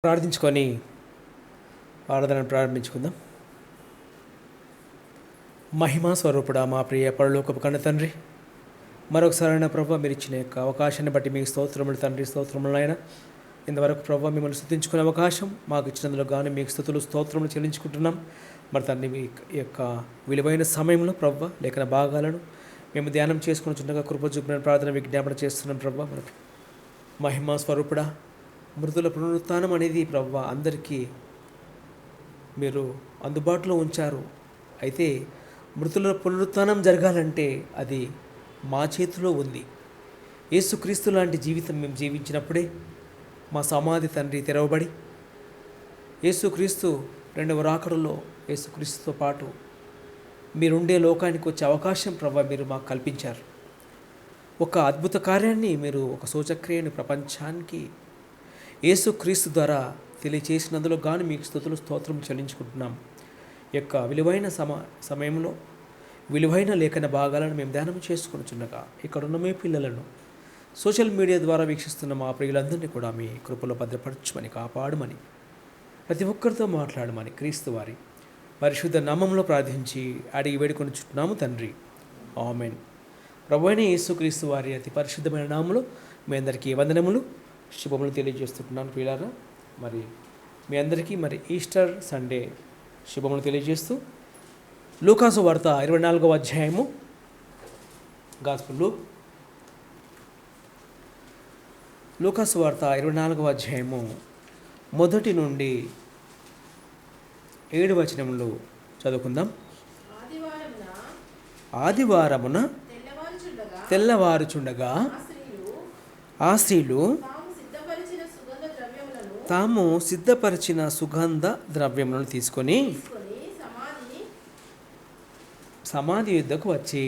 ప్రార్థించుకొని ఆరాధనను ప్రారంభించుకుందాం. మహిమా స్వరూపుడా, మా ప్రియ పరలోకపు కన్న తండ్రి, మరొకసారైనా ప్రభు మీరు ఇచ్చిన యొక్క అవకాశాన్ని బట్టి మీకు స్తోత్రములు తండ్రి, స్తోత్రములు అయినా ఇంతవరకు ప్రభు మిమ్మల్ని స్తుతించుకునే అవకాశం మాకు ఇచ్చినందులో కానీ మీకు స్తుతులు స్తోత్రములు చెల్లించుకుంటున్నాం. మరి తండ్రి మీ యొక్క విలువైన సమయంలో ప్రభు లేఖన భాగాలను మేము ధ్యానం చేసుకుని చుండగా కృప చూపిన ప్రార్థన విజ్ఞాపన చేస్తున్నాం. ప్రభు మనకు మహిమా స్వరూపుడా, మృతుల పునరుత్థానం అనేది ప్రభు అందరికీ మీరు అందుబాటులో ఉంచారు. అయితే మృతుల పునరుత్థానం జరగాలంటే అది మా చేతిలో ఉంది. యేసుక్రీస్తు లాంటి జీవితం మేము జీవించినప్పుడే మా సమాధి తండ్రి తెరవబడి యేసుక్రీస్తు రెండవ రాకడలో యేసుక్రీస్తుతో పాటు మీరుండే లోకానికి వచ్చే అవకాశం ప్రభు మీరు మాకు కల్పించారు. ఒక అద్భుత కార్యాన్ని మీరు, ఒక సూచక్రియను ప్రపంచానికి యేసుక్రీస్తు ద్వారా తెలియచేసినందులో గాను మీకు స్తుతులు స్తోత్రం చెల్లించుకుంటున్నాం. యొక్క విలువైన సమయంలో విలువైన లేఖన భాగాలను మేము ధ్యానం చేసుకొనిచుండగా ఇక్కడున్న మీ పిల్లలను సోషల్ మీడియా ద్వారా వీక్షిస్తున్న మా ప్రియులందరినీ కూడా మీ కృపలో భద్రపరచమని, కాపాడమని, ప్రతి ఒక్కరితో మాట్లాడమని క్రీస్తు వారి పరిశుద్ధ నామంలో ప్రార్థించి అడిగి వేడుకొనిచుంటున్నాము తండ్రి, ఆమెన్. ప్రభువైన యేసుక్రీస్తు వారి అతి పరిశుద్ధమైన నామంలో మీ అందరికీ వందనములు, శుభములు తెలియజేస్తున్నాను ప్రియులారా. మరి మీ అందరికీ ఈస్టర్ సండే శుభములు తెలియజేస్తూ లూకాసు వార్త 24వ అధ్యాయము, గాస్పెల్ లూకాసు వార్త 24వ అధ్యాయము 1 నుండి 7 వచనములు చదువుకుందాం. ఆదివారమున తెల్లవారుచుండగా ఆ స్త్రీలు తాము సిద్ధపరిచిన సుగంధ ద్రవ్యములను తీసుకొని సమాధి యుద్ధకు వచ్చి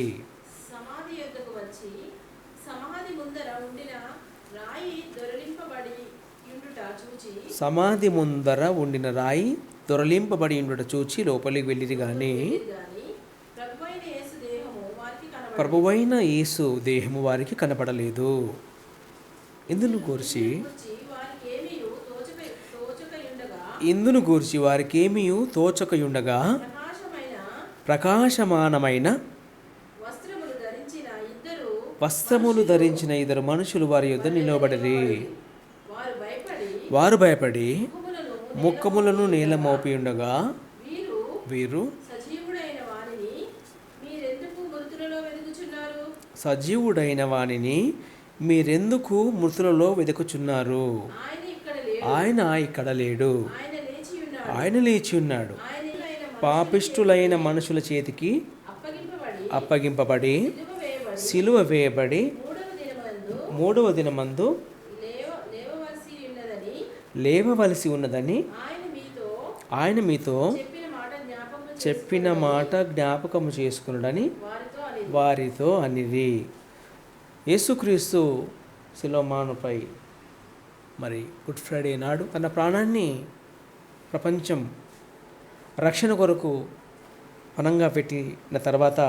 సమాధి ముందర ఉండిన రాయి దొరలింపబడి ఉండుట చూచి లోపలికి వెళ్ళిరి గాని ప్రభువైన యేసు దేహము వారికి కనపడలేదు. ఇందును గూర్చి వారికేమీ తోచకయుండగా ప్రకాశమానమైన వస్త్రములు ధరించిన ఇద్దరు మనుషులు వారి యొద్ద నిలబడిరి. వారు భయపడి ముఖములను నేల మోపి ఉండగా వీరు సజీవుడైన వానిని మీరెందుకు మృతులలో వెతుకుచున్నారు? ఆయన ఇక్కడ లేడు, ఆయన లేచి ఉన్నాడు. పాపిష్టులైన మనుషుల చేతికి అప్పగింపబడి సిలువ వేయబడి 3వ దినమందు లేవవలసి ఉన్నదని ఆయన మీతో చెప్పిన మాట జ్ఞాపకము చేసుకున్నాడని వారితో అనిది. యేసుక్రీస్తు శిలోమానుపై గుడ్ ఫ్రైడే నాడు తన ప్రాణాన్ని ప్రపంచం రక్షణ కొరకు పణంగా పెట్టిన తర్వాత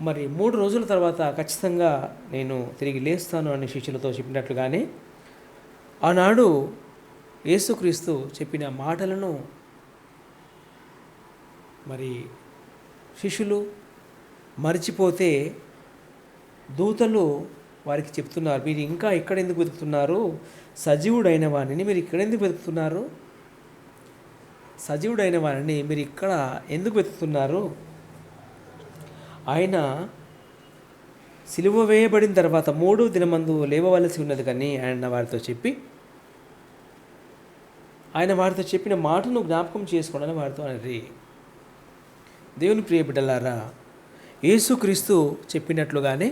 3 రోజుల తర్వాత ఖచ్చితంగా నేను తిరిగి లేస్తాను అని శిష్యులతో చెప్పినట్లుగానే ఆనాడు యేసుక్రీస్తు చెప్పిన మాటలను శిష్యులు మర్చిపోతే దూతలు వారికి చెప్తున్నారు, మీరు ఇంకా ఇక్కడ ఎందుకు వెతుకుతున్నారు? సజీవుడైన వాణిని మీరు ఇక్కడ ఎందుకు వెతుకుతున్నారు? సజీవుడైన వారిని మీరు ఇక్కడ ఎందుకు వెతుకుతున్నారు? ఆయన సిలువ వేయబడిన తర్వాత 3వ దినమందు లేవవలసి ఉన్నది కానీ ఆయన వారితో చెప్పిన మాటను జ్ఞాపకం చేసుకోవడానికి వారితో అనేది. దేవుని ప్రియ బిడ్డలారా, యేసుక్రీస్తు చెప్పినట్లుగానే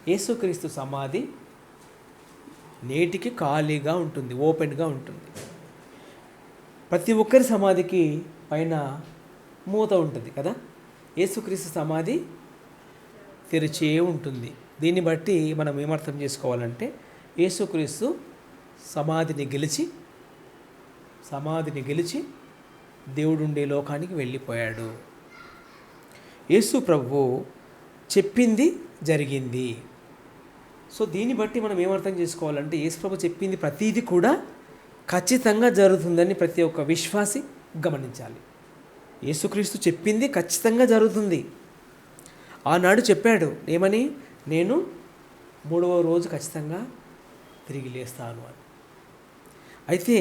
యేసుక్రీస్తు సమాధి నేటికి ఖాళీగా ఉంటుంది, ఓపెన్గా ఉంటుంది. ప్రతి ఒక్కరి సమాధికి పైన మూత ఉంటుంది కదా, యేసుక్రీస్తు సమాధి తెరిచే ఉంటుంది. దీన్ని బట్టి మనం ఏమర్థం చేసుకోవాలంటే యేసుక్రీస్తు సమాధిని గెలిచి దేవుడుండే లోకానికి వెళ్ళిపోయాడు. యేసు ప్రభువు చెప్పింది జరిగింది. సో దీన్ని బట్టి మనం ఏమర్థం చేసుకోవాలంటే యేసు ప్రభు చెప్పింది ప్రతీది కూడా ఖచ్చితంగా జరుగుతుందని ప్రతి ఒక్క విశ్వాసి గమనించాలి. యేసుక్రీస్తు చెప్పింది ఖచ్చితంగా జరుగుతుంది. ఆనాడు చెప్పాడు ఏమని, నేను 3వ రోజు ఖచ్చితంగా తిరిగి లేస్తాను అని. అయితే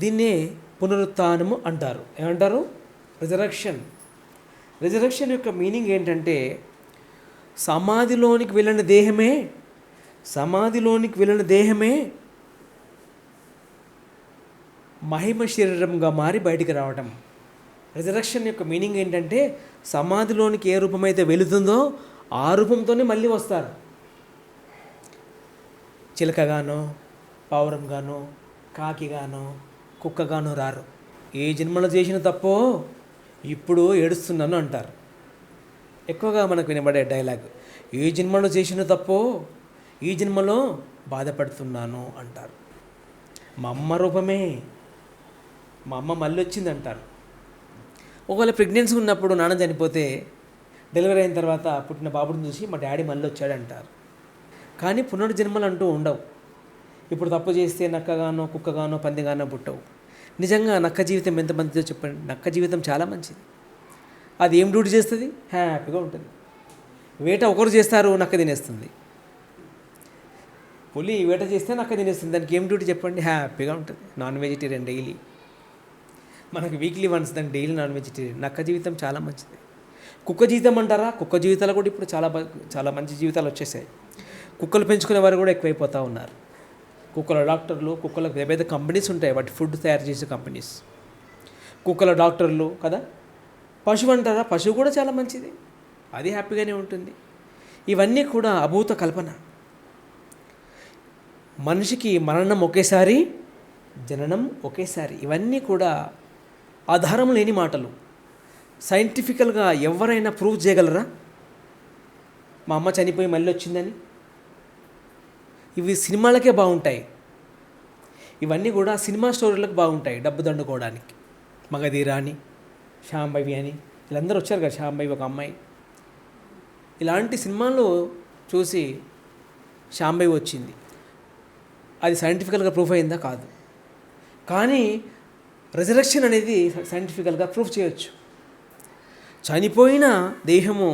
దీన్నే పునరుత్థానము అంటారు. ఏమంటారు? రిజరక్షన్. రిజరక్షన్ యొక్క మీనింగ్ ఏంటంటే సమాధిలోనికి వెళ్ళిన దేహమే మహిమ శరీరంగా మారి బయటికి రావటం. రిజరక్షన్ యొక్క మీనింగ్ ఏంటంటే సమాధిలోనికి ఏ రూపమైతే వెళుతుందో ఆ రూపంతోనే మళ్ళీ వస్తారు. చిలకగానో, పావురంగానో, కాకిగానో, కుక్కగానో రారు. ఏ జన్మలో చేసిన తప్పో ఇప్పుడు ఏడుస్తున్నాను అంటారు. ఎక్కువగా మనకు వినబడే డైలాగ్, ఏ జన్మలో చేసిన తప్పో ఈ జన్మలో బాధపడుతున్నాను అంటారు. మా అమ్మ రూపమే, మా అమ్మ మళ్ళీ వచ్చింది అంటారు. ఒకవేళ ప్రెగ్నెన్సీ ఉన్నప్పుడు నాన్న చనిపోతే డెలివరీ అయిన తర్వాత పుట్టిన బాబుని చూసి మా డాడీ మళ్ళీ వచ్చాడు అంటారు. కానీ పునర్జన్మలు అంటూ ఉండవు. ఇప్పుడు తప్పు చేస్తే నక్కగానో, కుక్కగానో, పందిగానో పుట్టవు. నిజంగా నక్క జీవితం ఎంత మంచిదో చెప్పండి. నక్క జీవితం చాలా మంచిది. అది ఏం డ్యూటీ చేస్తుంది? హ్యాపీగా ఉంటుంది. వేట ఒకరు చేస్తారు, నక్క తినేస్తుంది. పులి వేట చేస్తే నక్క తినేస్తుంది. దానికి ఏం డ్యూటీ చెప్పండి? హ్యాపీగా ఉంటుంది. Non vegetarian daily. మనకు వీక్లీ వన్స్ దానికి డైలీ నాన్ వెజిటేరియన్. నక్క జీవితం చాలా మంచిది. కుక్క జీవితం అంటారా? కుక్క జీవితాలు కూడా ఇప్పుడు చాలా మంచి జీవితాలు వచ్చేసాయి. కుక్కలు పెంచుకునే వారు కూడా ఎక్కువైపోతూ ఉన్నారు. కుక్కల డాక్టర్లు, కుక్కలకు పెద్ద కంపెనీస్ ఉంటాయి, వాటి ఫుడ్ తయారు చేసే కంపెనీస్. కుక్కల డాక్టర్లు కదా. పశువు అంటారా? పశువు కూడా చాలా మంచిది, అది హ్యాపీగానే ఉంటుంది. ఇవన్నీ కూడా అభూత కల్పన. మనిషికి మరణం ఒకేసారి, జననం ఒకేసారి. ఇవన్నీ కూడా ఆధారం లేని మాటలు. సైంటిఫికల్గా ఎవరైనా ప్రూవ్ చేయగలరా మా అమ్మ చనిపోయి మళ్ళీ వచ్చిందని? ఇవి సినిమాలకే బాగుంటాయి. ఇవన్నీ కూడా సినిమా స్టోరీలకు బాగుంటాయి, డబ్బు దండుకోవడానికి. మగధీర అని, శాంభవి అని వీళ్ళందరూ వచ్చారు కదా. శాంభవి ఒక అమ్మాయి. ఇలాంటి సినిమాలు చూసి శాంభవి వచ్చింది. అది సైంటిఫికల్గా ప్రూఫ్ అయిందా? కాదు. కానీ రిజరక్షన్ అనేది సైంటిఫికల్గా ప్రూఫ్ చేయొచ్చు. చనిపోయిన దేహము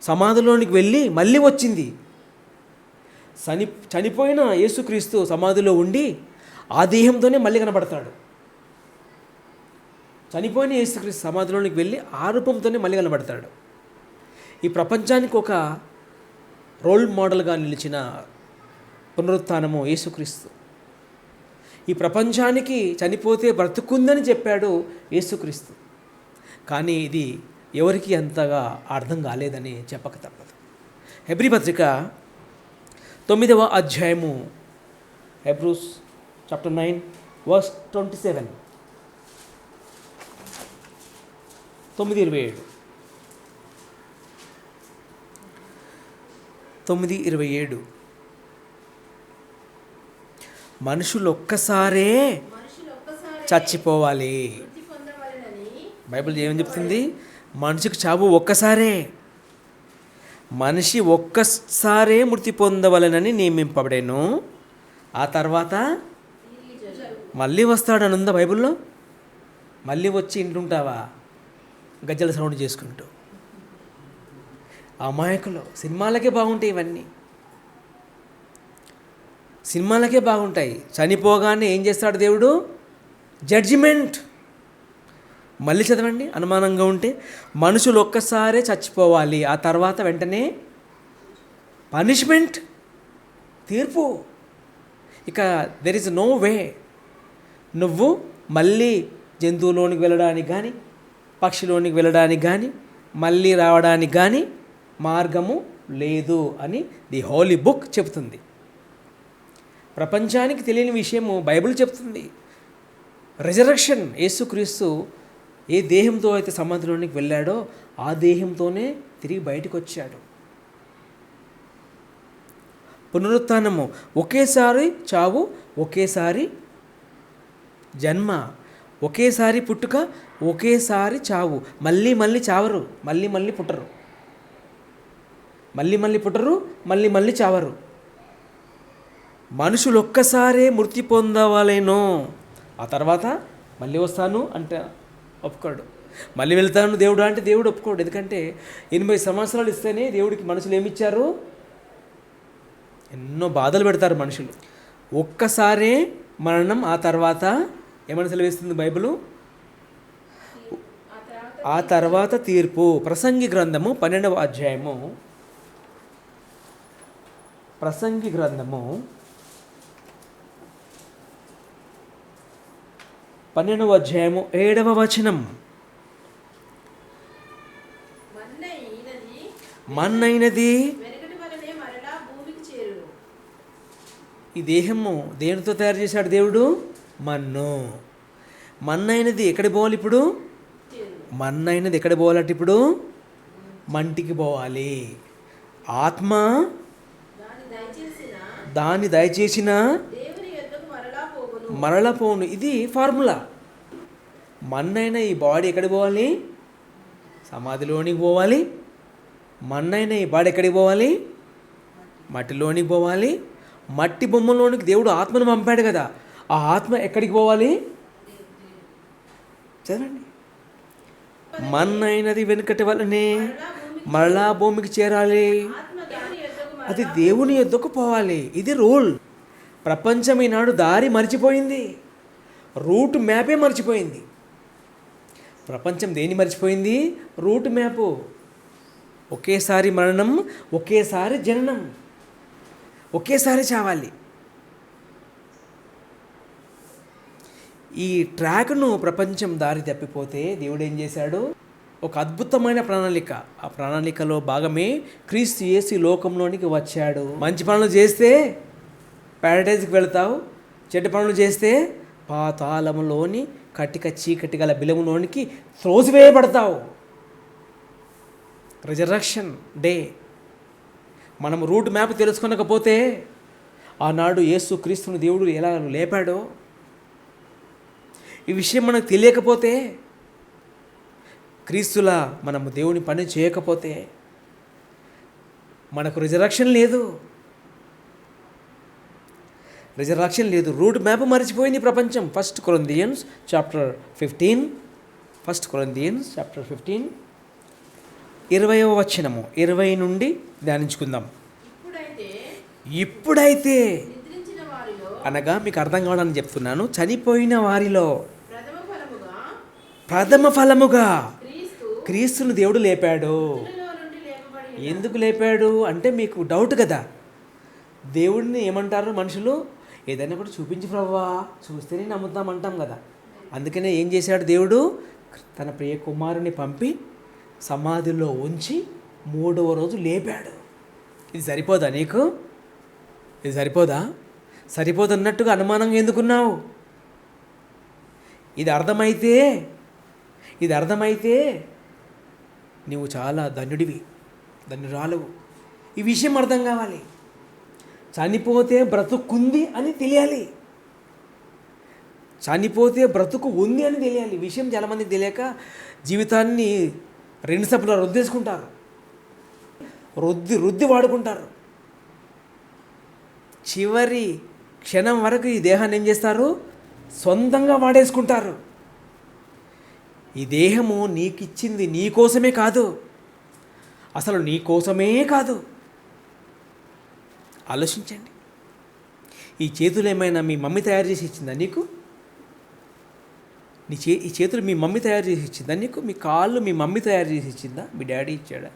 సమాధిలోనికి వెళ్ళి మళ్ళీ వచ్చింది. చనిపోయిన యేసుక్రీస్తు సమాధిలో ఉండి ఆ దేహంతోనే మళ్ళీ కనబడతాడు. చనిపోయిన యేసుక్రీస్తు సమాధిలోనికి వెళ్ళి ఆ రూపంతోనే మళ్ళీ కనబడతాడు. ఈ ప్రపంచానికి ఒక రోల్ మోడల్గా నిలిచిన పునరుత్థానము యేసుక్రీస్తు. ఈ ప్రపంచానికి చనిపోతే బ్రతుకుందని చెప్పాడు యేసుక్రీస్తు. కానీ ఇది ఎవరికి అంతగా అర్థం కాలేదని చెప్పక తప్పదు. హెబ్రీ పత్రిక 9వ అధ్యాయము, హెబ్రూస్ చాప్టర్ 9 వర్స్ 27, 9:27, 9:27. మనుషులు ఒక్కసారే చచ్చిపోవాలి. బైబిల్ ఏమని చెప్తుంది? మనిషికి చావు ఒక్కసారే. మనిషి ఒక్కసారే మృతి పొందవలెనని నియమింపబడేను, ఆ తర్వాత మళ్ళీ వస్తాడని ఉందా బైబిల్లో? మళ్ళీ వచ్చి ఇంటుంటావా గజ్జల సౌండ్ చేసుకుంటూ? అమాయకులు. సినిమాలకే బాగుంటాయి ఇవన్నీ, సినిమాలకే బాగుంటాయి. చనిపోగానే ఏం చేస్తాడు దేవుడు? జడ్జిమెంట్. మళ్ళీ చదవండి అనుమానంగా ఉంటే. మనుషులు ఒక్కసారే చచ్చిపోవాలి, ఆ తర్వాత వెంటనే పనిష్మెంట్, తీర్పు. ఇక దెర్ ఇస్ నో వే. నువ్వు మళ్ళీ జంతువులోనికి వెళ్ళడానికి కానీ, పక్షిలోనికి వెళ్ళడానికి కానీ, మళ్ళీ రావడానికి కానీ మార్గము లేదు అని ది హోలీ బుక్ చెప్తుంది. ప్రపంచానికి తెలియని విషయము బైబిల్ చెప్తుంది. రిజరక్షన్. యేసుక్రీస్తు ఏ దేహంతో అయితే సమాధిలోనికి వెళ్ళాడో ఆ దేహంతోనే తిరిగి బయటకు వచ్చాడు. పునరుత్థానము. ఒకేసారి చావు, ఒకేసారి జన్మ, ఒకేసారి పుట్టుక, ఒకేసారి చావు. మళ్ళీ మళ్ళీ చావరు, మళ్ళీ మళ్ళీ పుట్టరు, మళ్ళీ మళ్ళీ పుట్టరు, మళ్ళీ మళ్ళీ చావరు. మనుషులు ఒక్కసారే మృతి పొందవాలేనో, ఆ తర్వాత మళ్ళీ వస్తాను అంటే ఒప్పుకోడు. మళ్ళీ వెళ్తాను దేవుడు అంటే దేవుడు ఒప్పుకోడు. ఎందుకంటే 80 సంవత్సరాలు ఇస్తేనే దేవుడికి మనుషులు ఏమిచ్చారు? ఎన్నో బాధలు పెడతారు మనుషులు. ఒక్కసారే మరణం, ఆ తర్వాత ఏమని సెలవిస్తుంది బైబిలు? ఆ తర్వాత తీర్పు. ప్రసంగి గ్రంథము 12వ అధ్యాయము, ప్రసంగి గ్రంథము 12వ అధ్యాయము 7వ వచనం. మన్నైనది ఈ దేహము దేనితో తయారు చేశాడు దేవుడు? మన్ను. మన్నైనది ఎక్కడికి పోవాలి ఇప్పుడు? మన్నైనది ఎక్కడికి పోవాలంటే ఇప్పుడు మంటికి పోవాలి. ఆత్మ దాన్ని దయచేసిన మరలా పోను. ఇది ఫార్ములా. మన్నైన ఈ బాడీ ఎక్కడికి పోవాలి? సమాధిలోనికి పోవాలి. మన్నైన ఈ బాడీ ఎక్కడికి పోవాలి? మట్టిలోనికి పోవాలి. మట్టి బొమ్మలోనికి దేవుడు ఆత్మను పంపాడు కదా, ఆ ఆత్మ ఎక్కడికి పోవాలి? చదవండి. మన్నైనది వెనుకటి వలనే మరలా భూమికి చేరాలి, అది దేవుని యొద్దకు పోవాలి. ఇది రూల్. ప్రపంచం ఈనాడు దారి మర్చిపోయింది, రూట్ మ్యాపే మర్చిపోయింది. ప్రపంచం దేన్ని మర్చిపోయింది? Route map. ఒకేసారి మరణం, ఒకేసారి జననం, ఒకేసారి చావాలి. ఈ ట్రాక్ను ప్రపంచం దారి తప్పిపోతే దేవుడు ఏం చేశాడు? ఒక అద్భుతమైన ప్రణాళిక. ఆ ప్రణాళికలో భాగమే క్రీస్తు యేసు లోకంలోనికి వచ్చాడు. మంచి పనులు చేస్తే ప్యారడైజ్కి వెళ్తావు, చెడ్డ పనులు చేస్తే పాతాళములోని కటిక చీకటి గల బిలములోనికి త్రోసివేయబడతావు. Resurrection day. మనం రూట్ మ్యాప్ తెలుసుకొనకపోతే ఆనాడు యేసు క్రీస్తుని దేవుడు ఎలా లేపాడో ఈ విషయం మనకు తెలియకపోతే, క్రీస్తులా మనము దేవుని పని చేయకపోతే మనకు రిజరక్షన్ లేదు. రిజరక్షన్ లేదు. రూట్ మ్యాప్ మర్చిపోయింది ప్రపంచం. 1 కొరింథియన్స్ చాప్టర్ 15, 20వ వచనము 20 నుండి ధ్యానించుకుందాం. ఇప్పుడైతే అనగా మీకు అర్థం కావాలని చెప్తున్నాను. చనిపోయిన వారిలో ప్రథమ ఫలముగా క్రీస్తును దేవుడు లేపాడు. ఎందుకు లేపాడు అంటే మీకు డౌట్ కదా. దేవుడిని ఏమంటారు మనుషులు? ఏదైనా కూడా చూపించి ప్రభువా, చూస్తేనే నమ్ముతామంటాం కదా. అందుకనే ఏం చేశాడు దేవుడు? తన ప్రియ కుమారుని పంపి సమాధిలో ఉంచి 3వ రోజు లేపాడు. ఇది సరిపోదా నీకు? ఇది సరిపోదా? సరిపోదన్నట్టుగా అనుమానంగా ఎందుకున్నావు? ఇది అర్థమైతే నీవు చాలా ధన్యుడివి, ధన్యురాలువు. ఈ విషయం అర్థం కావాలి. చనిపోతే బ్రతుకుంది అని తెలియాలి. చనిపోతే బ్రతుకు ఉంది అని తెలియాలి. ఈ విషయం చాలామందికి తెలియక జీవితాన్ని 2 సభలో రుద్దేసుకుంటారు, రుద్ది వాడుకుంటారు. చివరి క్షణం వరకు ఈ దేహాన్ని ఏం చేస్తారు? సొంతంగా వాడేసుకుంటారు. ఈ దేహము నీకిచ్చింది నీ కోసమే కాదు, అసలు నీ కోసమే కాదు. ఆలోచించండి. ఈ చేతులు ఏమైనా మీ మమ్మీ తయారు చేసి ఇచ్చిందా నీకు? ఈ చేతులు మీ మమ్మీ తయారు చేసి ఇచ్చిందా నీకు? మీ కాళ్ళు మీ మమ్మీ తయారు చేసి ఇచ్చిందా? మీ డాడీ ఇచ్చాడా?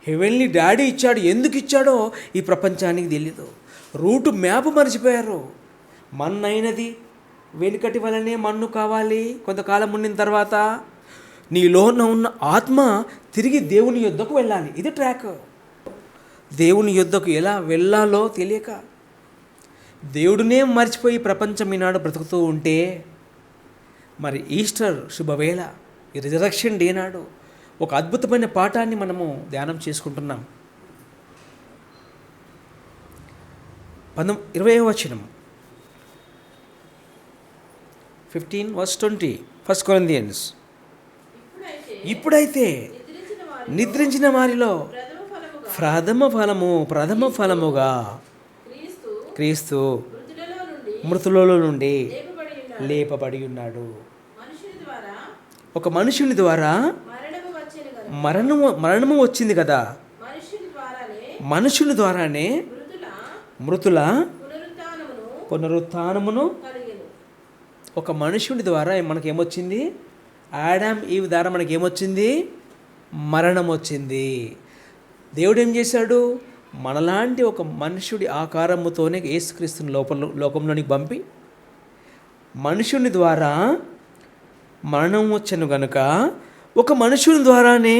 హెవెన్లీ డాడీ ఇచ్చాడు. ఎందుకు ఇచ్చాడో ఈ ప్రపంచానికి తెలీదు. రూట్ మ్యాప్ మర్చిపోయారు. మన్నైనది వెనుకటి వలనే మన్ను కావాలి. కొంతకాలం ఉండిన తర్వాత నీలోన ఉన్న ఆత్మ తిరిగి దేవుని యొద్దకు వెళ్ళాలి. ఇది ట్రాక్. దేవుని యొద్దకు ఎలా వెళ్ళాలో తెలియక దేవుడినే మర్చిపోయి ప్రపంచం ఈనాడు బ్రతుకుతూ ఉంటే, మరి ఈస్టర్ శుభవేళ, ఈ రిజరక్షన్ డే నాడు ఒక అద్భుతమైన పాఠాన్ని మనము ధ్యానం చేసుకుంటున్నాం. 20వ వచనం 15:20 1 కొరింథియన్స్. ఇప్పుడైతే నిద్రించిన వారిలో ప్రథమ ఫలముగా క్రీస్తు మృతులలో నుండి మృతులలో నుండి లేపబడి ఉన్నాడు. లేపబడి ఉన్నాడు. మనుషుని ద్వారా ఒక మనుషుని ద్వారా మరణము వచ్చెను గనుక మరణము వచ్చింది కదా, మనుషుని ద్వారానే మృతుల పునరుత్థానమును కలిగెను. ఒక మనుషుని ద్వారా మనకేమొచ్చింది? ఆడామ్ ఈవ్ ద్వారా మనకేమొచ్చింది? మరణం వచ్చింది. దేవుడు ఏం చేశాడు? మనలాంటి ఒక మనుషుడి ఆకారముతోనే యేసుక్రీస్తుని లోకంలోనికి పంపి మనుషుని ద్వారా మరణం వచ్చెను గనుక ఒక మనుషుని ద్వారానే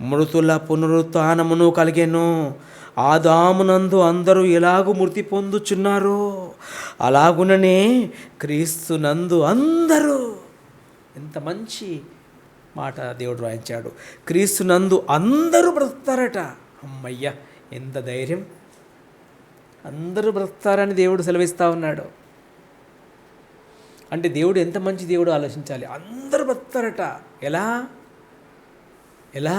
మృతుల పునరుత్థానమును కలిగెను. ఆదామునందు అందరూ ఎలాగూ మృతి పొందుచున్నారో అలాగుననే క్రీస్తునందు అందరూ. ఎంత మంచి మాట దేవుడు రాయించాడు. క్రీస్తునందు అందరూ బ్రతుకుతారట. అమ్మయ్య, ఎంత ధైర్యం! అందరూ బ్రతుకుతారని దేవుడు సెలవిస్తూ ఉన్నాడు. అంటే దేవుడు ఎంత మంచి దేవుడు ఆలోచించాలి. అందరూ బ్రతుకుతారట. ఎలా ఎలా?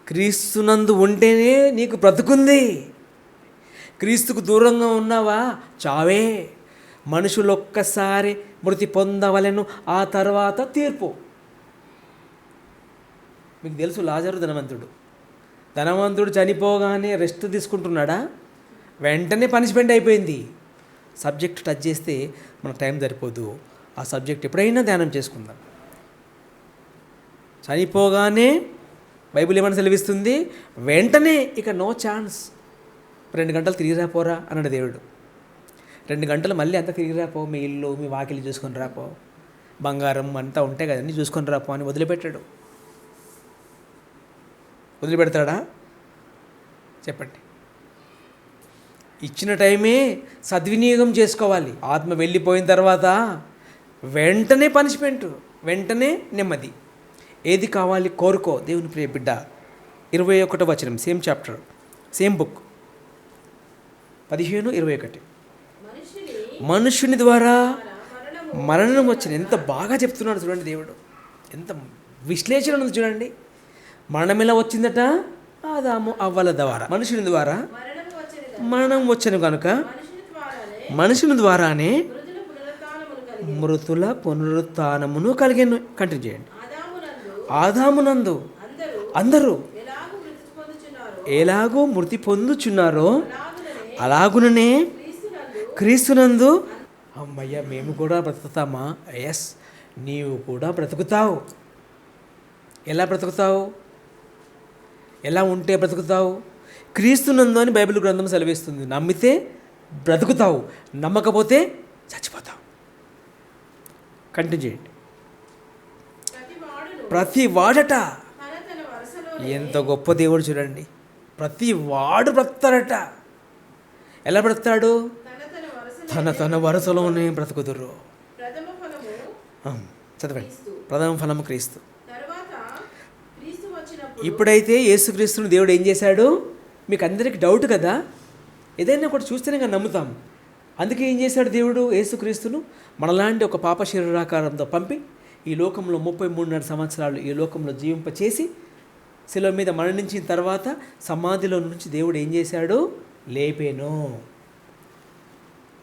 క్రీస్తునందు ఉంటేనే నీకు బ్రతుకుంది. క్రీస్తుకు దూరంగా ఉన్నావా? చావే. మనుషులు ఒక్కసారి మృతి పొందవలెను, ఆ తర్వాత తీర్పు. మీకు తెలుసు, లాజరు ధనవంతుడు చనిపోగానే రెస్ట్ తీసుకుంటున్నాడా? వెంటనే పనిష్మెంట్ అయిపోయింది. సబ్జెక్ట్ టచ్ చేస్తే మన టైం సరిపోదు. ఆ సబ్జెక్ట్ ఎప్పుడైనా ధ్యానం చేసుకుందాం. చనిపోగానే బైబిల్ ఏమని సెలవిస్తుంది? వెంటనే ఇక నో ఛాన్స్. 2 గంటలు తిరిగి రాపోరా అన్నాడు దేవుడు. 2 గంటలు మళ్ళీ అంతా తిరిగి రాపో, మీ ఇల్లు మీ వాకిలి చూసుకొని రాపో, బంగారం అంతా ఉంటాయి కదండి చూసుకొని రాపో అని వదిలిపెట్టాడు. వదిలిపెడతాడా? చెప్పండి. ఇచ్చిన టైమే సద్వినియోగం చేసుకోవాలి. ఆత్మ వెళ్ళిపోయిన తర్వాత వెంటనే పనిష్మెంట్, వెంటనే నెమ్మది. ఏది కావాలి కోరుకో. దేవుని ప్రియ బిడ్డ, 21వ వచనం, సేమ్ చాప్టర్, సేమ్ బుక్, 15:21. మనుషుని ద్వారా మరణం వచ్చిన. ఎంత బాగా చెప్తున్నాడు చూడండి దేవుడు, ఎంత విశ్లేషణ ఉంది చూడండి. మరణం ఎలా వచ్చిందట? ఆదాము అవ్వల ద్వారా, మనుషుని ద్వారా మరణం వచ్చను కనుక మనుషుని ద్వారానే మృతుల పునరుత్థానమును కలిగెను. కంటిన్యూ చేయండి. ఆదామునందు అందరూ ఎలాగో మృతి పొందుచున్నారో అలాగుననే క్రీస్తునందు. అమ్మయ్య, మేము కూడా బ్రతుకుతామా? ఎస్, నీవు కూడా బ్రతుకుతావు. ఎలా బ్రతుకుతావు? ఎలా ఉంటే బ్రతుకుతావు? క్రీస్తునందు అని బైబిల్ గ్రంథం సెలవిస్తుంది. నమ్మితే బ్రతుకుతావు, నమ్మకపోతే చచ్చిపోతావు. కంటిన్యూ చేయండి. ప్రతి వాడట, ఎంత గొప్ప దేవుడు చూడండి. ప్రతి వాడు బ్రతుకుతాడట. ఎలా బ్రతుకుతాడు? తన వరుసలోనే బ్రతుకుదురు. చదవండి. ప్రథమ ఫలము క్రీస్తు. ఇప్పుడైతే యేసుక్రీస్తుని దేవుడు ఏం చేశాడు? మీకు అందరికీ డౌట్ కదా, ఏదైనా ఒకటి చూస్తేనే కానీ నమ్ముతాం. అందుకే ఏం చేశాడు దేవుడు? యేసుక్రీస్తును మనలాంటి ఒక పాప శరీరాకారంతో పంపి ఈ లోకంలో 33.5 సంవత్సరాలు ఈ లోకంలో జీవింపచేసి శిలువ మీద మరణించిన తర్వాత సమాధిలో నుంచి దేవుడు ఏం చేశాడు?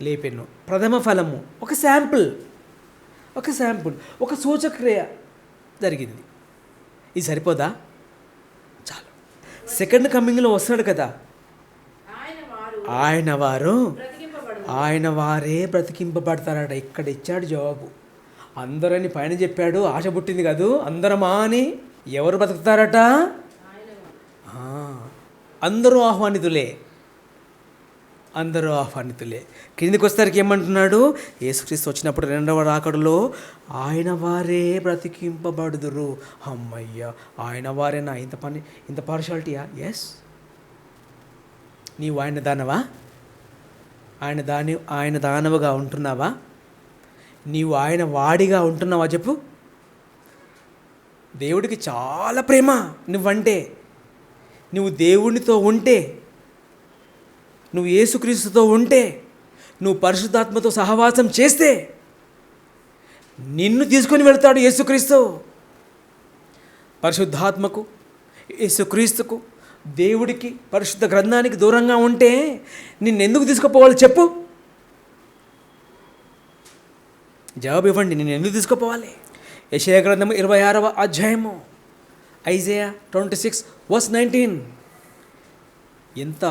లేపెను. ప్రథమ ఫలము, ఒక శాంపుల్, ఒక సూచక్రియ జరిగింది. ఇది సరిపోదా? చాలు. సెకండ్ కమింగ్లో వస్తాడు కదా, ఆయన వారే బ్రతికింపబడతారట. ఇక్కడ ఇచ్చాడు జవాబు. అందరని పైన చెప్పాడు, ఆశ పుట్టింది కాదు. అందరమా అని. ఎవరు బ్రతుకుతారట? అందరూ ఆహ్వానితులే. కిందికి వస్తారికి ఏమంటున్నాడు? యేసుక్రీస్తు వచ్చినప్పుడు 2వ రాకడలో ఆయన వారే బ్రతికింపబడుదురు. అమ్మయ్య, ఆయన వారేనా? ఇంత పార్షాలిటీయా? ఎస్. నీవు ఆయన దానవా? ఆయన దానవుగా ఉంటున్నావా? నీవు ఆయన వాడిగా ఉంటున్నావా? చెప్పు. దేవుడికి చాలా ప్రేమ నువ్వంటే. నువ్వు దేవునితో ఉంటే, నువ్వు యేసుక్రీస్తుతో ఉంటే, నువ్వు పరిశుద్ధాత్మతో సహవాసం చేస్తే నిన్ను తీసుకొని వెళ్తాడు యేసుక్రీస్తు. పరిశుద్ధాత్మకు యేసుక్రీస్తుకు, దేవుడికి, పరిశుద్ధ గ్రంథానికి దూరంగా ఉంటే నిన్నెందుకు తీసుకుపోవాలి చెప్పు? జవాబు ఇవ్వండి. నేను ఎందుకు తీసుకుపోవాలి? యెషయా గ్రంథము 26వ అధ్యాయము, ఐజయా 26:19. ఎంత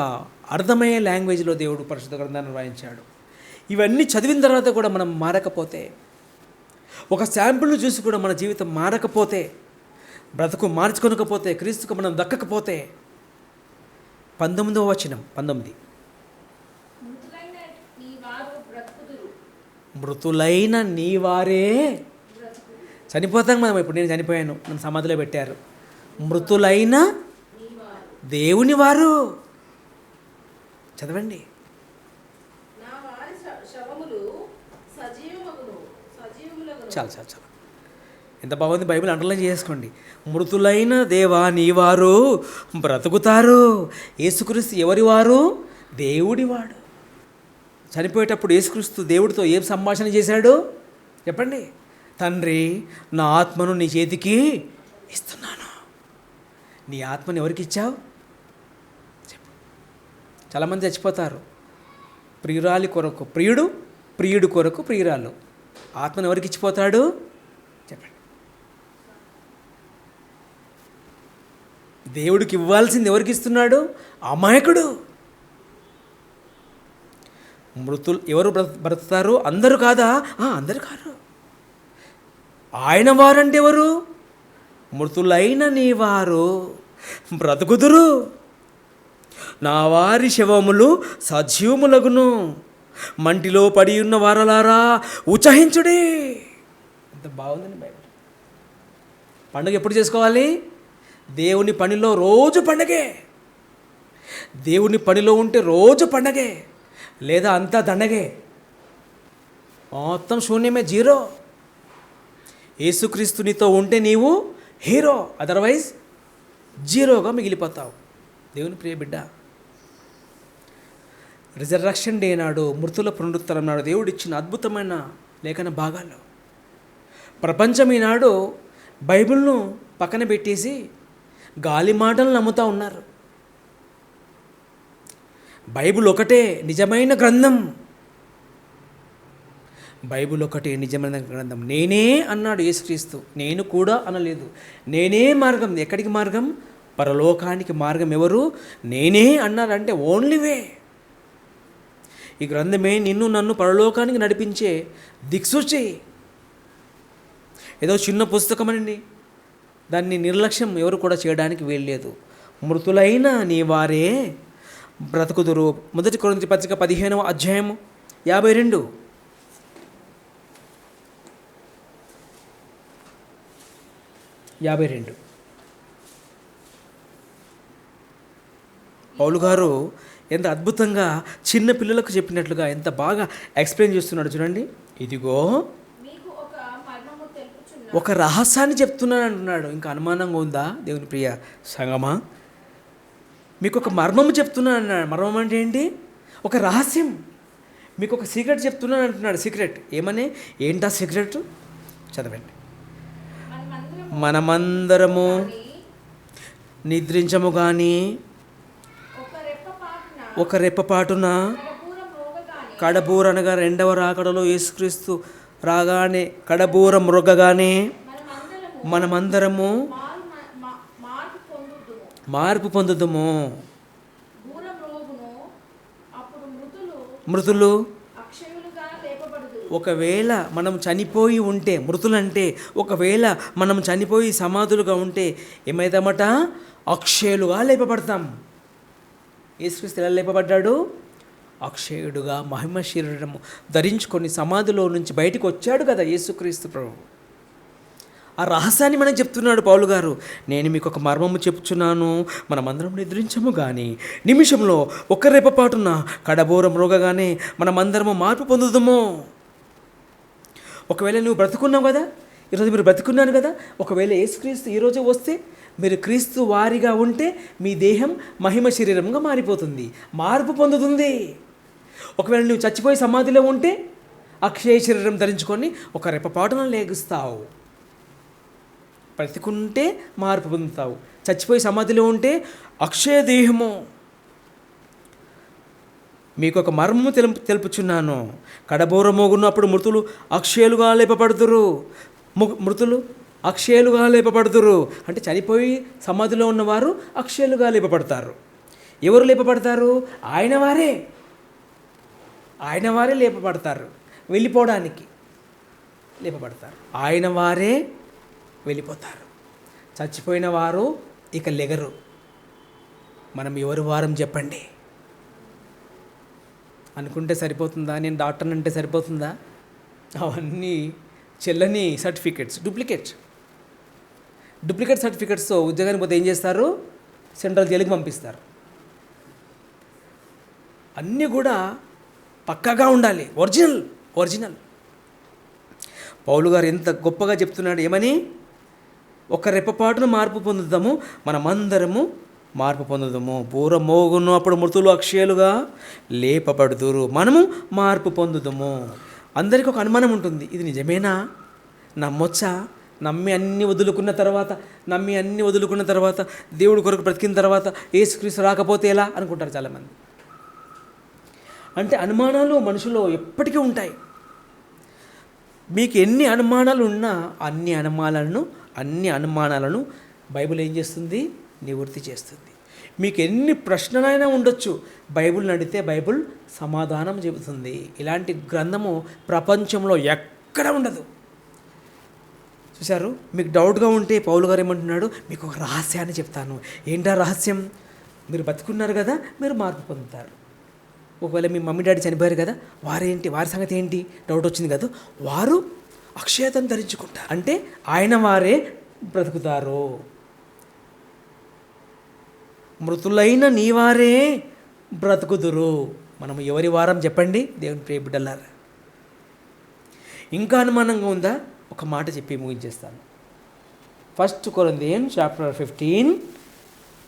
అర్థమయ్యే లాంగ్వేజ్లో దేవుడు పరిశుద్ధ గ్రంథాన్ని రాయించాడు. ఇవన్నీ చదివిన తర్వాత కూడా మనం మారకపోతే, ఒక శాంపుల్ను చూసి కూడా మన జీవితం మారకపోతే, బ్రతుకు మార్చుకొనకపోతే, క్రీస్తుకు మనం దక్కకపోతే, 19వ వచనం 19, మృతులైన నీ వారు బ్రతుకుదురు. మృతులైన నీ వారే బ్రతుకుదురు. చనిపోతాం మనం. ఇప్పుడు నేను చనిపోయాను, నన్ను సమాధిలో పెట్టారు. మృతులైన నీ వారు దేవుని వారు. చదవండి. నా వారి శవములు సజీవములను. చాలు. ఎంత బాగుంది. బైబిల్ అండర్లైన్ చేసుకోండి. మృతులైన దేవా నీ వారు బ్రతుకుతారు. యేసుక్రీస్తు ఎవరి వారు? దేవుడివాడు. చనిపోయేటప్పుడు యేసుక్రీస్తు దేవుడితో ఏం సంభాషణ చేశాడు చెప్పండి? తండ్రి, నా ఆత్మను నీ చేతికి ఇస్తున్నాను. నీ ఆత్మను ఎవరికి ఇచ్చావు చెప్పు. చాలామంది చచ్చిపోతారు. ప్రియురాలి కొరకు ప్రియుడు, ప్రియుడు కొరకు ప్రియురాలు. ఆత్మను ఎవరికి ఇచ్చిపోతాడు చెప్పండి? దేవుడికి ఇవ్వాల్సింది ఎవరికి ఇస్తున్నాడు? అమాయకుడు. మృతులు ఎవరు బ్రతుకుతారు? అందరూ కాదా? అందరు కాదు. ఆయన వారంటే ఎవరు? మృతులైన నీ వారు బ్రతుకుదురు. నా వారి శవములు సజీవములగును. మంటిలో పడి ఉన్న వారలారా ఉత్సహించుడి. ఎంత బాగుందండి బైబిల్. పండుగ ఎప్పుడు చేసుకోవాలి? దేవుని పనిలో రోజు పండగే. దేవుని పనిలో ఉంటే రోజు పండగే, లేదా అంతా దండగే. మొత్తం శూన్యమే, జీరో. యేసుక్రీస్తు నీతో ఉంటే నీవు హీరో, అదర్వైజ్ జీరోగా మిగిలిపోతావు. దేవుని ప్రియ బిడ్డ, రిజర్రక్షన్ డే నాడు, మృతుల పునరుత్తరం నాడు దేవుడిచ్చిన అద్భుతమైన లేఖన భాగాలు. ప్రపంచం ఈనాడు బైబిల్ను పక్కన పెట్టేసి గాలి మాటలు నమ్ముతూ ఉన్నారు. బైబిల్ ఒకటే నిజమైన గ్రంథం. బైబిల్ ఒకటే నిజమైన గ్రంథం. నేనే అన్నాడు యేసుక్రీస్తు. నేను కూడా అనలేదు. నేనే మార్గం. ఎక్కడికి మార్గం? పరలోకానికి మార్గం ఎవరు? నేనే అన్నారంటే ఓన్లీ వే. ఈ గ్రంథమే నిన్ను నన్ను పరలోకానికి నడిపించే దిక్సూచి. ఏదో చిన్న పుస్తకం అండి, దాన్ని నిర్లక్ష్యం ఎవరు కూడా చేయడానికి వీల్లేదు. మృతులైన నీ వారే బ్రతుకుదురు. 1 కొరింథీ పత్రిక 15వ అధ్యాయము 52. పౌలు గారు ఎంత అద్భుతంగా చిన్న పిల్లలకు చెప్పినట్లుగా ఎంత బాగా ఎక్స్ప్లెయిన్ చేస్తున్నాడు చూడండి. ఇదిగో మీకు ఒక మర్మము తెలుపుచున్నా. ఒక రహస్యాన్ని చెప్తున్నాను అంటున్నాడు. ఇంకా అనుమానంగా ఉందా దేవుని ప్రియ సంగమా? మీకు ఒక మర్మము చెప్తున్నాను అన్నాడు. మర్మం అంటే ఏంటి? ఒక రహస్యం. మీకు ఒక సీక్రెట్ చెప్తున్నాను అంటున్నాడు. సీక్రెట్ ఏమని? ఏంటా సీక్రెట్? చదవండి. మనమందరము నిద్రించము కానీ ఒక రెప్పపాటున కడబూర అనగా రెండవ రాకడలో యేసుక్రీస్తు రాగానే, కడబూర మ్రొగ్గగానే మనమందరము మార్పు పొందుదుము. మృతులు ఒకవేళ మనం చనిపోయి ఉంటే, మృతులంటే ఒకవేళ మనం చనిపోయి సమాధులుగా ఉంటే ఏమైతామట? అక్షయులుగా లేపబడతాం. యేసుక్రీస్తు ఎలా లేపబడ్డాడు? అక్షయుడుగా మహిమ శరీరము ధరించుకొని సమాధిలో నుంచి బయటికి వచ్చాడు కదా యేసుక్రీస్తు ప్రభు. ఆ రహస్యాన్ని మనకు చెప్తున్నాడు పౌలు గారు. నేను మీకు ఒక మర్మము చెప్తున్నాను. మనమందరం నిద్రించము కానీ నిమిషంలో ఒక్క రెప్పపాటున కడబోర మ్రోగగానే మనమందరము మార్పు పొందుదాము. ఒకవేళ నువ్వు బ్రతుకున్నావు కదా, ఈరోజు మీరు బ్రతుకున్నాను కదా, ఒకవేళ యేసుక్రీస్తు ఈరోజు వస్తే, మీరు క్రీస్తు వారిగా ఉంటే మీ దేహం మహిమ శరీరంగా మారిపోతుంది, మార్పు పొందుతుంది. ఒకవేళ నువ్వు చచ్చిపోయి సమాధిలో ఉంటే అక్షయ శరీరం ధరించుకొని ఒక రెప్పపాటున లేగుస్తావు. బ్రతికుంటే మార్పు పొందుతావు, చచ్చిపోయి సమాధిలో ఉంటే అక్షయ దేహము. మీకు ఒక మర్మము తెలుపుచున్నాను, కడబోర మోగున్నప్పుడు మృతులు అక్షయులుగా లేపబడుదురు. మృతులు అక్షయులుగా లేపబడుదురు అంటే చనిపోయి సమాధిలో ఉన్నవారు అక్షయులుగా లేపబడతారు. ఎవరు లేపబడతారు? ఆయన వారే లేపబడతారు. వెళ్ళిపోవడానికి లేపబడతారు. ఆయన వారే వెళ్ళిపోతారు. చచ్చిపోయిన వారు ఇక లెగరు. మనం ఎవరి వారం చెప్పండి? అనుకుంటే సరిపోతుందా? నేను డాక్టర్ని అంటే సరిపోతుందా? అవన్నీ చెల్లని సర్టిఫికెట్స్, డూప్లికేట్ సర్టిఫికెట్స్తో ఉద్యోగానికి పోతే ఏం చేస్తారు? సెంట్రల్ జైలుకి పంపిస్తారు. అన్నీ కూడా పక్కాగా ఉండాలి, ఒరిజినల్. పౌలు గారు ఎంత గొప్పగా చెప్తున్నాడు, ఏమని? ఒక రెప్పపాటును మార్పు పొందుదాము, మనమందరము మార్పు పొందుదాము. బూర మోగును అప్పుడు మృతులు అక్షయులుగా లేపబడుదురు, మనము మార్పు పొందుదాము. అందరికీ ఒక అనుమానం ఉంటుంది, ఇది నిజమేనా? నమ్మొచ్చా? నమ్మి అన్నీ వదులుకున్న తర్వాత దేవుడి కొరకు బ్రతికిన తర్వాత యేసుక్రీస్తు రాకపోతే ఎలా అనుకుంటారు చాలామంది. అంటే అనుమానాలు మనుషులో ఎప్పటికీ ఉంటాయి. మీకు ఎన్ని అనుమానాలు ఉన్నా అన్ని అనుమానాలను బైబిల్ ఏం చేస్తుంది? నివృత్తి చేస్తుంది. మీకు ఎన్ని ప్రశ్నలైనా ఉండొచ్చు, బైబిల్ని అడిగితే బైబిల్ సమాధానం చెబుతుంది. ఇలాంటి గ్రంథము ప్రపంచంలో ఎక్కడ ఉండదు. చూశారు? మీకు డౌట్గా ఉంటే పౌలు గారు ఏమంటున్నాడు? మీకు ఒక రహస్యాన్ని చెప్తాను. ఏంటా రహస్యం? మీరు బతుకున్నారు కదా, మీరు మార్పు పొందుతారు. ఒకవేళ మీ మమ్మీ డాడీ చనిపోయారు కదా, వారి సంగతి ఏంటి? డౌట్ వచ్చింది కదా, వారు అక్షయతను ధరించుకుంటారు. అంటే ఆయన వారే బ్రతుకుతారు. మృతులైన నీవారే బ్రతుకుదురు. మనం ఎవరి వారం చెప్పండి? దేవుని ప్రియ బిడ్డలారా. ఇంకా అనుమానంగా ఉందా? ఒక మాట చెప్పి ముగించేస్తాను. 1 కొరింథియన్స్ చాప్టర్ 15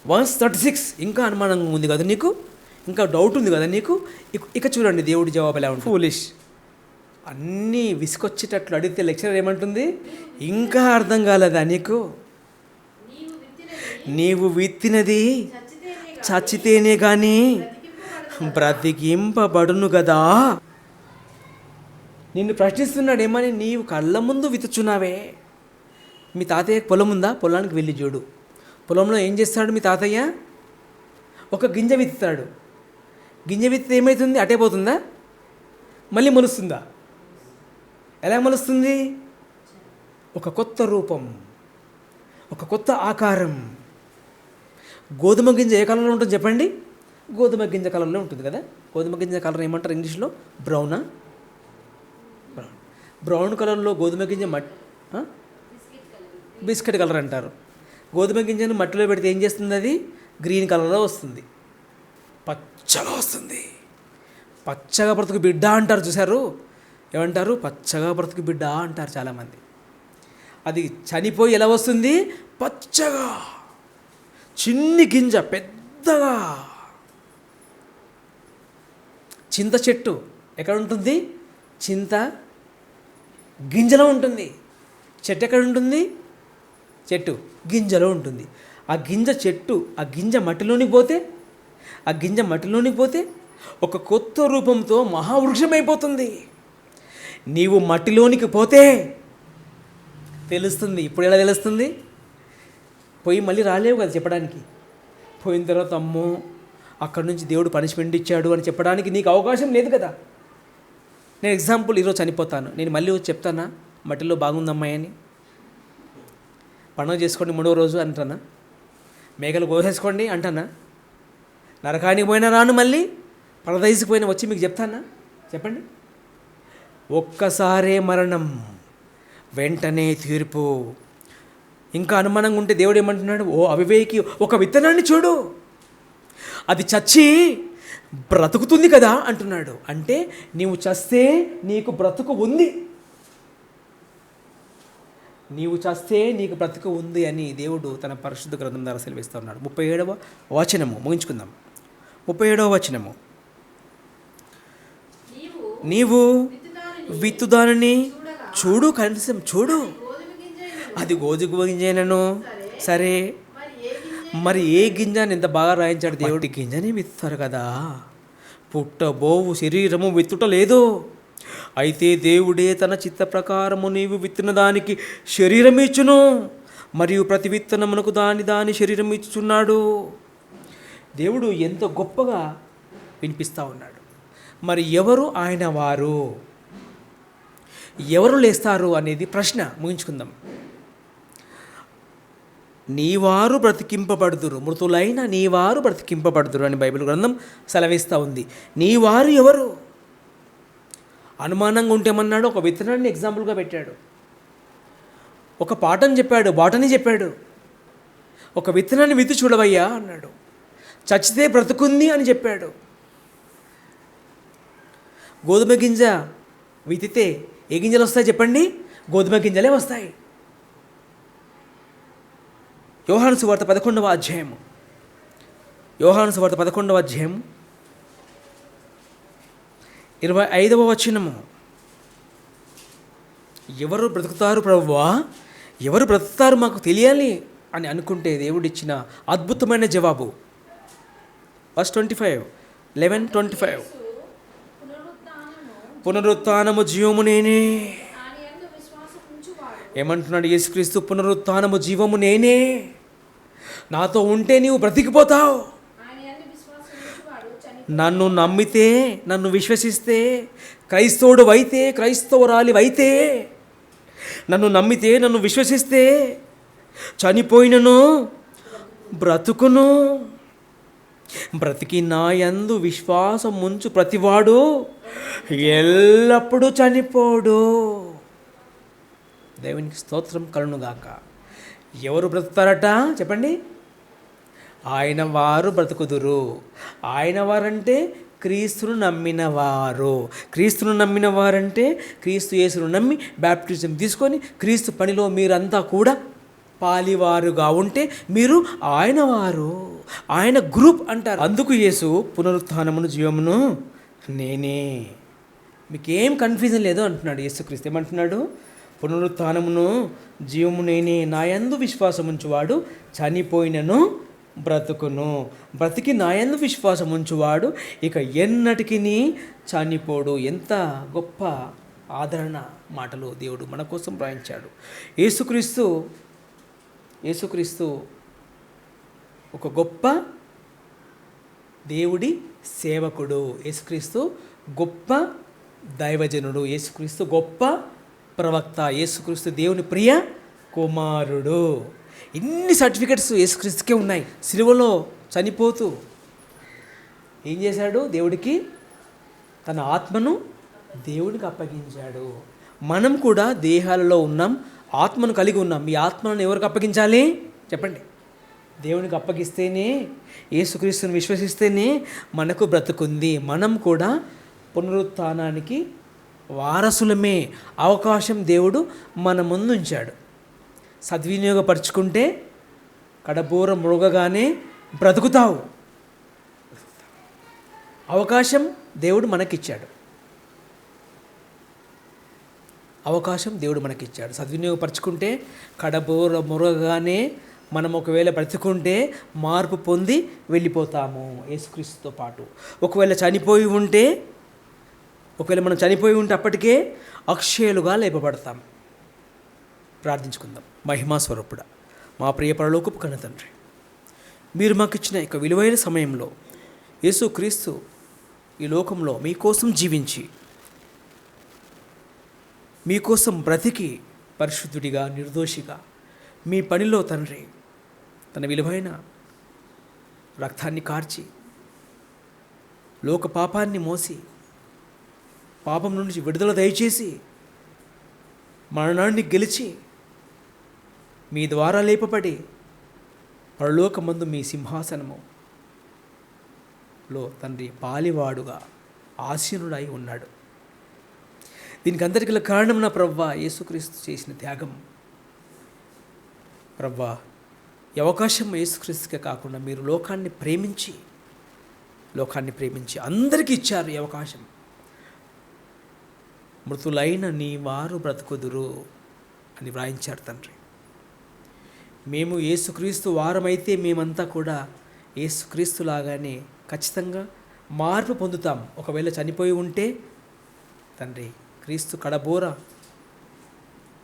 verse 36. ఇంకా అనుమానంగా ఉంది కదా నీకు, ఇంకా డౌట్ ఉంది కదా నీకు. ఇక చూడండి దేవుడి జవాబు ఎలా ఉంటుంది. ఫూలిష్. అన్నీ విసుకొచ్చేటట్లు అడిగితే లెక్చరర్ ఏమంటుంది? ఇంకా అర్థం కాలేదా నీకు? నీవు విత్తినది చచ్చితేనే కానీ బ్రతికింపబడును కదా. నిన్ను ప్రశ్నిస్తున్నాడు ఏమని? నీవు కళ్ళ ముందు విత్తుచున్నావే. మీ తాతయ్య పొలం ఉందా? పొలానికి వెళ్ళి చూడు. పొలంలో ఏం చేస్తాడు మీ తాతయ్య? ఒక గింజ విత్తుతాడు. గింజ విత్తితే ఏమవుతుంది? అటే పోతుందా? మళ్ళీ మొలుస్తుందా? ఎలా మొలుస్తుంది? ఒక కొత్త రూపం, ఒక కొత్త ఆకారం. గోధుమ గింజ ఏ కలర్లో ఉంటుంది చెప్పండి? గోధుమ గింజ కలర్లో ఉంటుంది కదా. గోధుమ గింజ కలర్ ఏమంటారు ఇంగ్లీష్లో? బ్రౌనా? బ్రౌన్ కలర్లో గోధుమ గింజ బిస్కెట్ కలర్ అంటారు. గోధుమ గింజను మట్టిలో పెడితే ఏం చేస్తుంది? అది గ్రీన్ కలర్లో వస్తుంది, పచ్చగా వస్తుంది. పచ్చగా బ్రతుకు బిడ్డ అంటారు. చూశారు? ఏమంటారు? పచ్చగా బ్రతుకు బిడ్డ అంటారు చాలామంది. అది చనిపోయి ఎలా వస్తుంది? పచ్చగా. చిన్ని గింజ పెద్దగా. చింత చెట్టు ఎక్కడ ఉంటుంది? చింత గింజలో ఉంటుంది. చెట్టు ఎక్కడ ఉంటుంది? చెట్టు గింజలో ఉంటుంది. ఆ గింజ మట్టిలోనికి పోతే ఒక కొత్త రూపంతో మహావృక్షం అయిపోతుంది. నీవు మట్టిలోనికి పోతే తెలుస్తుంది. ఇప్పుడు ఎలా తెలుస్తుంది? పోయి మళ్ళీ రాలేవు కదా చెప్పడానికి. పోయిన తర్వాత అమ్మో అక్కడి నుంచి దేవుడు పనిష్మెంట్ ఇచ్చాడు అని చెప్పడానికి నీకు అవకాశం లేదు కదా. నేను ఎగ్జాంపుల్, ఈరోజు చనిపోతాను, నేను మళ్ళీ వచ్చి చెప్తానా మట్టిలో బాగుందమ్మాయి అని? పండుగ చేసుకోండి 3వ రోజు అంటానా? మేకలు కోసేసుకోండి అంటానా? నరకానికి పోయినా రాను, మళ్ళీ పరదైసుకు పోయినా వచ్చి మీకు చెప్తానా? చెప్పండి. ఒక్కసారే మరణం, వెంటనే తీర్పు. ఇంకా అనుమానంగా ఉంటే దేవుడు ఏమంటున్నాడు? ఓ అవివేకి, ఒక విత్తనాన్ని చూడు, అది చచ్చి బ్రతుకుతుంది కదా అంటున్నాడు. అంటే నీవు చస్తే నీకు బ్రతుకు ఉంది, అని దేవుడు తన పరిశుద్ధ గ్రంథం ద్వారా సెలవిస్తూ ఉన్నాడు. 37వ వచనము ముగించుకుందాం. 37వ వచనము. నీవు విత్తుదానిని చూడు, కనీసం చూడు, అది గోధుమ గింజైనను సరే, మరి ఏ గింజ మరి ఏ గింజ అని ఎంత బాగా రాయించాడు దేవుడి గింజని విత్తారు కదా, పుట్టబోవు శరీరము విత్తుట లేదు. అయితే దేవుడే తన చిత్త ప్రకారము నీవు విత్తిన దానికి శరీరం ఇచ్చును, మరియు ప్రతి విత్తనమునకు దాని శరీరం ఇచ్చుచున్నాడు. దేవుడు ఎంతో గొప్పగా వినిపిస్తూ ఉన్నాడు. మరి ఎవరు ఆయన వారు, ఎవరు లేస్తారు అనేది ప్రశ్న. ముగించుకుందాం. నీవారు బ్రతికింపబడుదురు, మృతులైన నీవారు బ్రతికింపబడుదురు అని బైబిల్ గ్రంథం సెలవిస్తూ ఉంది. నీవారు ఎవరు? అనుమానంగా ఉంటేమన్నాడు, ఒక విత్తనాన్ని ఎగ్జాంపుల్గా పెట్టాడు, ఒక పాఠం చెప్పాడు, బాటని చెప్పాడు. ఒక విత్తనాన్ని విత్తి చూడవయ్యా అన్నాడు. చచ్చితే బ్రతుకుంది అని చెప్పాడు. గోధుమ గింజ విత్తితే ఏ గింజలు వస్తాయి చెప్పండి? గోధుమ గింజలే వస్తాయి. యోహాను సువార్త 11వ అధ్యాయము, యోహాను సువార్త 11వ అధ్యాయము 25వ వచనము. ఎవరు బ్రతుకుతారు ప్రభువా, ఎవరు బ్రతుకుతారు మాకు తెలియాలి అని అనుకుంటే దేవుడిచ్చిన అద్భుతమైన జవాబు. వర్స్ 25, 11:25. పునరుత్థానము జీవము నేనే. ఆయన యందు విశ్వాసం ఉంచువాడు ఏమంటున్నాడు యేసుక్రీస్తు? పునరుత్థానము జీవము నేనే. నాతో ఉంటే నీవు బ్రతికిపోతావు. ఆయన యందు విశ్వాసం ఉంచువాడు నన్ను నమ్మితే, నన్ను విశ్వసిస్తే, క్రైస్తవుడు అయితే, క్రైస్తవురాలి అయితే, నన్ను నమ్మితే, నన్ను విశ్వసిస్తే చనిపోయినను బ్రతుకును. బ్రతికి నా యందు విశ్వాసం ఉంచు ప్రతివాడు ఎల్లప్పుడూ చనిపోడు. దేవునికి స్తోత్రం కలుగునుగాక. ఎవరు బ్రతుకుతారట చెప్పండి? ఆయన వారు బ్రతుకుదురు. ఆయన వారంటే క్రీస్తును నమ్మిన వారు. క్రీస్తును నమ్మిన వారంటే క్రీస్తు యేసును నమ్మి బ్యాప్టిజం తీసుకొని క్రీస్తు పనిలో మీరంతా కూడా పాలివారుగా ఉంటే మీరు ఆయన వారు, ఆయన గ్రూప్ అంటారు. అందుకు యేసు పునరుత్థానమును జీవమును నేనే. మీకేం కన్ఫ్యూజన్ లేదు అంటున్నాడు యేసుక్రీస్తు. ఏమంటున్నాడు? పునరుత్థానమును జీవము నేనే. నా యందు విశ్వాసం ఉంచువాడు చనిపోయినను బ్రతుకును. బ్రతికి నా యందు విశ్వాసం ఉంచువాడు ఇక ఎన్నటికి చనిపోడు. ఎంత గొప్ప ఆదరణ మాటలు దేవుడు మన కోసం రాయించాడు. యేసుక్రీస్తు ఒక గొప్ప దేవుడి సేవకుడు. యేసుక్రీస్తు గొప్ప దైవజనుడు. యేసుక్రీస్తు గొప్ప ప్రవక్త. యేసుక్రీస్తు దేవుని ప్రియ కుమారుడు. ఇన్ని సర్టిఫికెట్స్ యేసుక్రీస్తుకే ఉన్నాయి. సిలువలో చనిపోతూ ఏం చేశాడు? దేవుడికి తన ఆత్మను దేవుడికి అప్పగించాడు. మనం కూడా దేహాలలో ఉన్నాం, ఆత్మను కలిగి ఉన్నాం. ఈ ఆత్మను ఎవరికి అప్పగించాలి చెప్పండి? దేవునికి అప్పగిస్తేనే, యేసుక్రీస్తుని విశ్వసిస్తేనే మనకు బ్రతుకుంది. మనం కూడా పునరుత్థానానికి వారసులమే. అవకాశం దేవుడు మన ముందు ఉంచాడు. సద్వినియోగపరుచుకుంటే కడబూర మృగగానే బ్రతుకుతావు. అవకాశం దేవుడు మనకిచ్చాడు. సద్వినియోగపరుచుకుంటే కడబూర మృగగానే మనం ఒకవేళ బ్రతుకుంటే మార్పు పొంది వెళ్ళిపోతాము యేసుక్రీస్తుతో పాటు. ఒకవేళ మనం చనిపోయి ఉంటే అప్పటికే అక్షయులుగా లేపబడతాం. ప్రార్థించుకుందాం. మహిమా స్వరూపుడా, మా ప్రియ పరలోకపు కన్న తండ్రి, మీరు మాకు ఇచ్చిన యొక్క విలువైన సమయంలో యేసుక్రీస్తు ఈ లోకంలో మీకోసం జీవించి, మీకోసం బ్రతికి, పరిశుద్ధుడిగా, నిర్దోషిగా మీ పనిలో తండ్రి తన విలువైన రక్తాన్ని కార్చి, లోక పాపాన్ని మోసి, పాపం నుంచి విడుదల దయచేసి, మరణాన్ని గెలిచి, మీ ద్వారా లేపబడి పరలోకమందు మీ సింహాసనములో తండ్రి పాలివాడుగా ఆసీనుడై ఉన్నాడు. దీనికి అందరికీ కారణం నా ప్రవ్వా యేసుక్రీస్తు చేసిన త్యాగం. ప్రవ్వా, ఈ అవకాశం యేసుక్రీస్తుకే కాకుండా మీరు లోకాన్ని ప్రేమించి అందరికీ ఇచ్చారు ఈ అవకాశం. మృతులైన నీ వారు బ్రతుకుదురు అని వ్రాయించారు తండ్రి. మేము యేసుక్రీస్తు వారమైతే మేమంతా కూడా యేసుక్రీస్తు లాగానే ఖచ్చితంగా మార్పు పొందుతాం. ఒకవేళ చనిపోయి ఉంటే తండ్రి క్రీస్తు కడబోర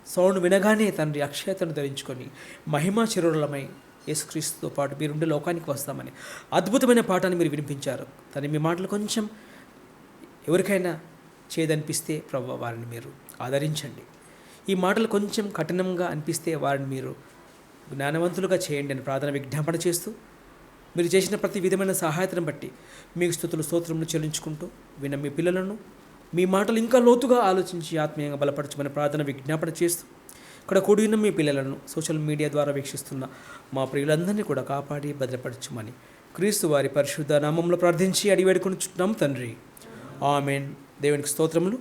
సౌండ్ వినగానే తండ్రి అక్షయతను ధరించుకొని మహిమా చిరులమై యేసుక్రీస్తుతో పాటు మీరుండే లోకానికి వస్తామని అద్భుతమైన పాఠాన్ని మీరు వినిపించారు. తను మీ మాటలు కొంచెం ఎవరికైనా చేదనిపిస్తే ప్రభువా వారిని మీరు ఆదరించండి. ఈ మాటలు కొంచెం కఠినంగా అనిపిస్తే వారిని మీరు జ్ఞానవంతులుగా చేయండి అని ప్రార్థన విజ్ఞాపన చేస్తూ, మీరు చేసిన ప్రతి విధమైన సహాయతను బట్టి మీకు స్తుతులు స్తోత్రములు చెల్లించుకుంటూ విన్న మీ పిల్లలను మీ మాటలు ఇంకా లోతుగా ఆలోచించి ఆత్మీయంగా బలపరచమని ప్రార్థన విజ్ఞాపన చేస్తూ, ఇక్కడ కూడి ఉన్న మీ పిల్లలను సోషల్ మీడియా ద్వారా వీక్షిస్తున్న మా ప్రియులందరినీ కూడా కాపాడి భద్రపరచమని క్రీస్తు వారి పరిశుద్ధ నామంలో ప్రార్థించి అడిగి వేడుకొనుచున్నాం తండ్రి. ఆమెన్. దేవునికి స్తోత్రములు.